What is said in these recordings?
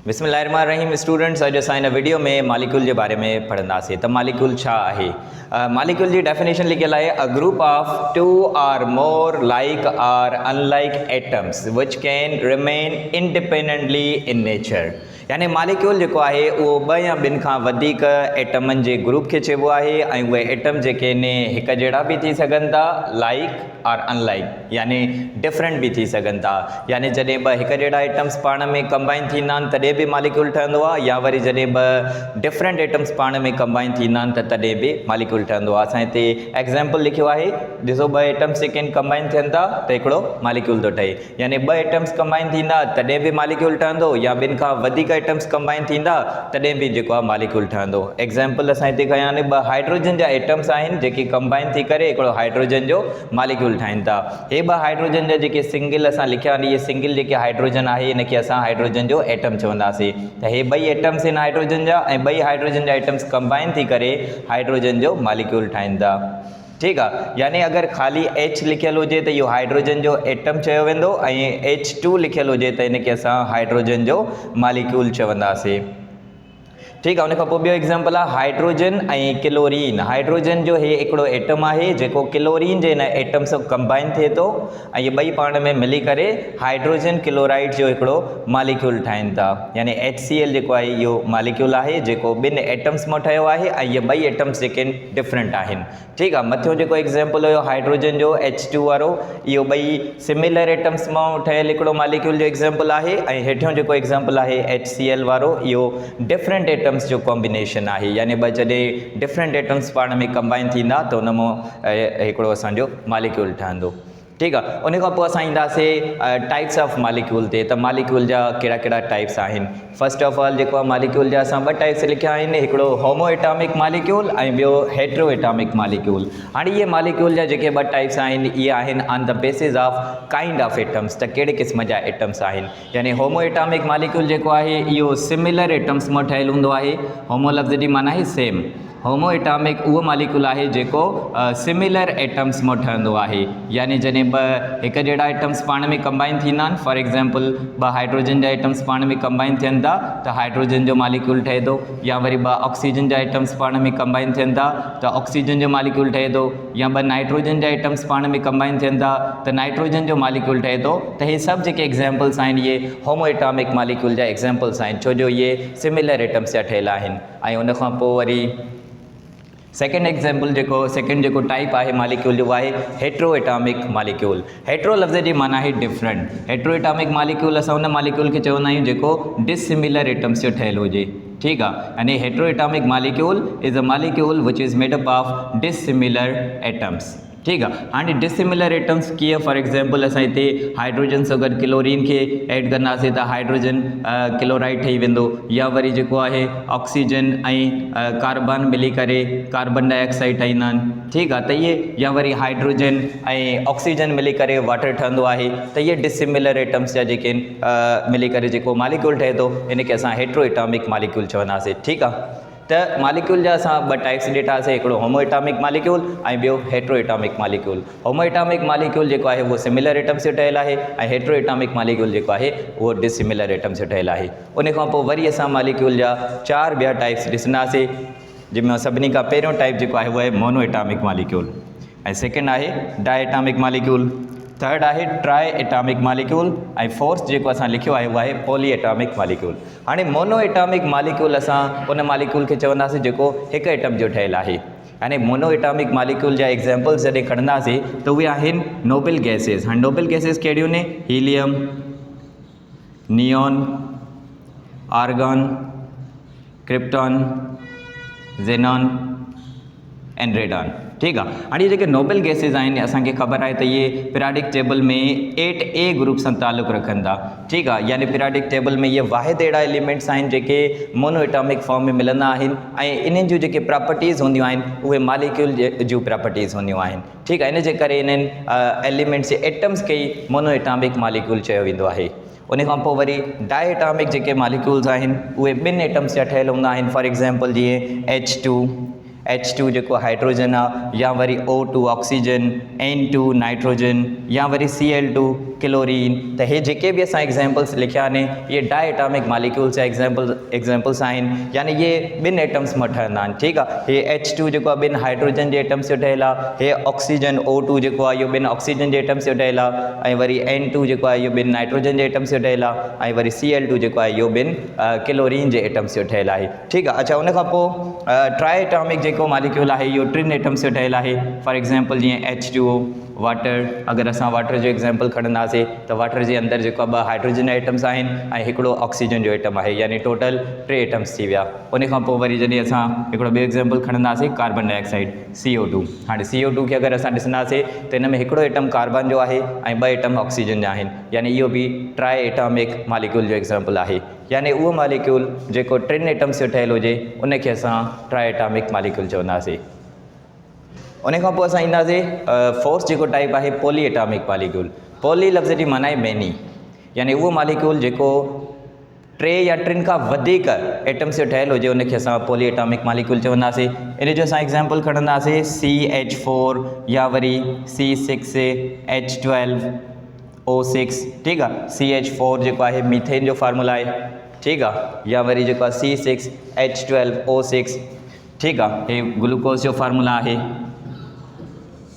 बिस्मिल्लाहिर्रहमानिर्रहीम स्टूडेंट्स, अॼु असां हिन वीडियो में मालिक्यूल जे बारे में पढ़ंदासीं त मालिक्यूल छा आहे। मालिक्यूल जी डेफिनेशन लिखियल आहे a group of two or more like or unlike atoms which can remain independently in nature. यानी मालिक्यूल जेको आहे उहो ॿ या ॿिनि खां वधीक एटमनि जे ग्रुप खे चइबो आहे ऐं उहे एटम जेके आहिनि हिक जहिड़ा बि थी सघनि था, लाइक और अनलाइक यानी डिफरेंट भी थी सघनि था। यानी जॾहिं ॿ हिक जहिड़ा एटम्स पाण में कंबाइन थींदा आहिनि तॾहिं बि मालिक्यूल ठहंदो आहे, या वरी जॾहिं ॿ डिफरेंट एटम्स पाण में कंबाइन थींदा आहिनि त तॾहिं बि मालिक्यूल ठहंदो आहे। असां हिते एग्ज़ाम्पल लिखियो आहे, ॾिसो ॿ एटम्स जेके आहिनि कंबाइन थियनि था त हिकिड़ो मालिक्यूल थो ठहे। यानी ॿ एटम्स कंबाइन थींदा तॾहिं बि मालिक्यूल ठहंदो, या ॿिनि खां वधीक एटम्स कंबाइन थींदा तॾहिं बि जेको आहे मालिक्यूल ठहंदो। एग्ज़ाम्पल असां हिते खयां आहिनि, ॿ हाइड्रोजन जा एटम्स आहिनि जेके कंबाइन थी करे हिकिड़ो हाइड्रोजन जो मालिक्यूल ठाहिनि था। हे ॿ हाइड्रोजन जा जेके सिंगल असां लिखिया आहिनि, इहे सिंगल जेके हाइड्रोजन आहे इनखे असां हाइड्रोजन जो एटम चवंदासीं। त हे ॿई एटम्स आहिनि हाइड्रोजन जा, ऐं ॿई हाइड्रोजन जा एटम्स कंबाइन थी करे हाइड्रोजन जो मालिक्यूल ठाहिनि था। ठीकु आहे, यानी अगरि ख़ाली H लिखियल हुजे त इहो हाइड्रोजन जो एटम चयो वेंदो, ऐं H2 लिखियल हुजे त इनखे असां हाइड्रोजन जो मालिक्यूल चवंदासीं। ठीकु आहे, उन खां पोइ ॿियो एग्ज़ाम्पल आहे हाइड्रोजन ऐं क्लोरीन। हाइड्रोजन जो हे हिकिड़ो एटम आहे जेको क्लोरीन जे हिन एटम सां कंबाइन थिए थो, ऐं इहे ॿई पाण में मिली करे हाइड्रोजन क्लोराइड जो हिकिड़ो मालिक्यूल ठाहिनि था। यानी HCl जेको आहे इहो मालिक्यूल आहे जेको ॿिनि एटम्स मां ठहियो आहे, ऐं इहे ॿई एटम्स जेके आहिनि डिफरेंट आहिनि। ठीकु आहे, मथियों जेको एग्ज़ाम्पल हुयो हाइड्रोजन जो H2 वारो, इहो ॿई सिमिलर एटम्स मां ठहियलु हिकिड़ो मालिक्यूल जो एग्ज़ाम्पल आहे, ऐं हेठियों जेको एग्ज़ाम्पल आहे HCl वारो, इहो डिफरेंट एटम्स जो कॉम्बिनेशन आहे। यानी ॿ जॾहिं डिफरेंट एटम्स पाण में कंबाइन थींदा त उन मां हिकिड़ो असांजो मालिक्यूल ठहंदो। ठीकु आहे, उन खां पोइ असां ईंदासीं टाइप्स ऑफ मालिक्यूल ते। त मालिक्यूल जा कहिड़ा कहिड़ा टाइप्स आहिनि। फर्स्ट ऑफ ऑल जेको आहे मालिक्यूल जा असां ॿ टाइप्स लिखिया आहिनि, हिकिड़ो होमो एटॉमिक मालिक्यूल ऐं ॿियो हेट्रो एटॉमिक मालिक्यूल। हाणे इहे मालिक्यूल जा जेके ॿ टाइप्स आहिनि इहे आहिनि on the basis of kind of atoms, त कहिड़े क़िस्म जा एटम्स आहिनि। यानी होमो एटॉमिक मालिक्यूल जेको आहे इहो सिमिलर एटम्स मां ठहियलु हूंदो आहे। होमो लफ़्ज़ जी माना आहे सेम। होमो एटॉमिक उहो मालिक्यूल आहे जेको सिमिलर एटम्स मां ठहंदो आहे। यानी जॾहिं ॿ हिक जहिड़ा एटम्स पाण में कंबाइन थींदा आहिनि, फॉर एग्ज़ाम्पल ॿ हाइड्रोजन जा एटम्स पाण में कंबाइन थियनि था त हाइड्रोजन जो मालिक्यूल ठहे थो, या वरी ॿ ऑक्सीजन जा एटम्स पाण में कंबाइन थियनि था त ऑक्सीजन जो मालिक्यूल ठहे थो, या ॿ नाइट्रोजन जा एटम्स पाण में कंबाइन थियनि था त नाइट्रोजन जो मालिक्यूल ठहे थो। त हे सभु जेके एग्ज़ाम्पल्स आहिनि इहे होमो एटॉमिक मालिक्यूल जा एग्ज़ाम्पल्स आहिनि, छो जो इहे सिमिलर एटम्स जा ठहियलु आहिनि। ऐं उन खां पोइ वरी सेकेंड जेको टाइप आहे मालिक्यूल जो आहे हेट्रो एटॉमिक मालिक्यूल। हेट्रो लफ़्ज़ जी माना आहे डिफरेंट। हेट्रो एटॉमिक मालिक्यूल असां उन मालिक्यूल खे चवंदा आहियूं जेको डिसिमिलर एटम्स जो ठहियलु हुजे। ठीकु आहे, यानी hetero atomic molecule is a molecule which is made up of dissimilar atoms. ठीकु आहे, हाणे डिसिमिलर एटम्स कीअं, फॉर एग्ज़ाम्पल असां हिते हाइड्रोजन सां गॾु क्लोरीन खे ऐड कंदासीं त हाइड्रोजन क्लोराइड ठही वेंदो, या वरी जेको आहे ऑक्सीजन ऐं कार्बन मिली करे कार्बन डाइऑक्साइड ठाहींदा आहिनि। ठीकु आहे, त इहे या वरी हाइड्रोजन ऐं ऑक्सीजन मिली करे वाटर ठहंदो आहे। त इहे डिसिमिलर एटम्स जा जेके आहिनि मिली करे जेको मालिक्यूल ठहे थो इनखे असां हेट्रो एटॉमिक मालिक्यूल चवंदासीं। ठीकु आहे, त मालिक्यूल जा असां ॿ टाइप्स ॾिठासीं, हिकिड़ो होमो एटॉमिक मालिक्यूल ऐं ॿियो हेट्रो एटॉमिक मालिक्यूल। होमो एटॉमिक मालिक्यूल जेको आहे उहो सिमिलर एटम्स जो ठहियलु आहे, ऐं हेट्रो एटॉमिक मालिक्यूल जेको आहे उहो डिसिमिलर एटम्स जो ठहियलु आहे। उन खां पोइ वरी असां मालिक्यूल जा 4 ॿिया टाइप्स ॾिसंदासीं, जंहिंमें सभिनी खां पहिरियों टाइप जेको आहे उहो आहे मोनो एटॉमिक मालिक्यूल, ऐं सेकेंड आहे डाई एटॉमिक मालिक्यूल, थर्ड आहे ट्राई एटॉमिक मालिक्यूल, ऐं फोर्थ जेको असां लिखियो आहे उहो आहे पॉली एटॉमिक मालिक्यूल। हाणे मोनो एटॉमिक मालिक्यूल असां उन मालिक्यूल खे चवंदासीं जेको हिकु एटम जो ठहियलु आहे। यानी मोनो एटॉमिक मालिक्यूल जा एग्ज़ाम्पल्स जॾहिं खणंदासीं त उहे आहिनि नोबल गैसेस। हाणे नोबल गैसेस कहिड़ियूं आहिनि? Helium, neon, argon, krypton, xenon and radon. ठीकु आहे, हाणे जेके नोबल गैसेस आहिनि असांखे ख़बर आहे त इहे पीरियोडिक टेबल में 8A ग्रुप सां तालुक़ु रखनि था। ठीकु आहे, यानी पीरियोडिक टेबल में इहे वाहिद अहिड़ा एलिमेंट्स आहिनि जेके मोनो एटॉमिक फॉर्म में मिलंदा आहिनि, ऐं इन्हनि जूं जेके प्रॉपर्टीज़ हूंदियूं आहिनि उहे मालिक्यूल जूं प्रॉपर्टीज़ हूंदियूं आहिनि। ठीकु आहे, इन जे करे इन्हनि एलिमेंट्स जे एटम्स खे ई मोनो एटॉमिक मालिक्यूल चयो वेंदो आहे। उन खां पोइ वरी डाई एटॉमिक जेके मालिक्यूल्स आहिनि उहे ॿिनि एटम्स जा ठहियलु हूंदा आहिनि। फॉर एग्ज़ाम्पल जीअं H2 जेको हाइड्रोजन आहे, या वरी O2 ऑक्सीजन, N2 नाइट्रोजन, या वरी Cl2 क्लोरीन। त हे जेके भी असां एग्जाम्पल्स लिखिया आहिनि ये डायटॉमिक मालिक्यूल्स जा एग्जाम्पल्स आहिनि, यानी ये ॿिनि एटम्स मां ठहंदा आहिनि। ठीकु आहे, हे H2 जेको आहे ॿिनि हाइड्रोजन जे एटम्स जो ठहियलु आहे, हे ऑक्सीजन O2 जेको आहे इहो ॿिनि ऑक्सीजन जे एटम्स जो ठहियलु आहे, ऐं वरी N2 जेको आहे इहो ॿिनि नाइट्रोजन जे एटम्स जो ठहियलु आहे, ऐं वरी Cl2 जेको आहे इहो ॿिनि क्लोरीन जे एटम्स जो ठहियलु आहे। ठीकु आहे, अच्छा उन खां पोइ ट्राई एटॉमिक जेको मालिक्यूल आहे इहो टिनि एटम्स जो ठहियलु आहे। फॉर एग्ज़ाम्पल जीअं H2O वाटर, अगरि असां वाटर जो एग्ज़ाम्पल खणंदासीं त वाटर जे अंदरि जेको ॿ हाइड्रोजन जा एटम्स आहिनि ऐं हिकिड़ो ऑक्सीजन जो एटम आहे, यानी टोटल 3 एटम्स थी विया। उन खां पोइ वरी जॾहिं असां हिकिड़ो ॿियो एग्ज़ाम्पल खणंदासीं कार्बन डाइऑक्साइड CO2। हाणे CO2 खे अगरि असां ॾिसंदासीं त हिन में हिकिड़ो एटम कार्बन जो आहे ऐं 2 एटम ऑक्सीजन जा आहिनि, यानी इहो बि ट्राई एटॉमिक मालिक्यूल जो एग्ज़ाम्पल आहे। यानी उहो मालिक्यूल जेको 3 एटम्स जो ठहियलु हुजे उनखे असां ट्राई एटॉमिक मालिक्यूल चवंदासीं। उन खां पोइ असां ईंदासीं फोर्थ जेको टाइप आहे पॉली एटॉमिक मालिक्यूल। पॉली लफ़्ज़ जी माना आहे मैनी, यानी उहो मालिक्यूल जेको 3 या 3 खां वधीक एटम्स जो ठहियलु हुजे उनखे असां पॉली एटॉमिक मालिक्यूल चवंदासीं। इन जो असां एग्ज़ाम्पल खणंदासीं CH4 या वरी C6H12O6। ठीकु आहे, CH4 जेको आहे मीथेन जो फार्मूला आहे। ठीकु आहे, या वरी जेको आहे C6H12O6। ठीकु आहे, हे ग्लूकोज़ जो फार्मूला आहे,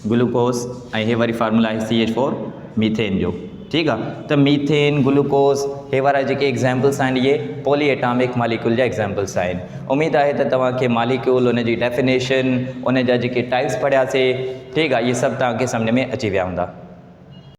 ग्लूकोज़, ऐं हे वरी फार्मूला आहे CH4 मीथेन जो। ठीकु आहे, त मीथेन, ग्लूकोज़ हे वारा जेके एग्ज़ाम्पल्स आहिनि इहे पॉली एटॉमिक मालिक्यूल जा एग्ज़ाम्पल्स आहिनि। उमेदु आहे त तव्हांखे मालिक्यूल, उन जी डेफिनेशन, उन जा जेके टाइप्स पढ़ियासीं, ठीकु आहे, इहे सभु तव्हांखे सम्झ में अची विया हूंदा।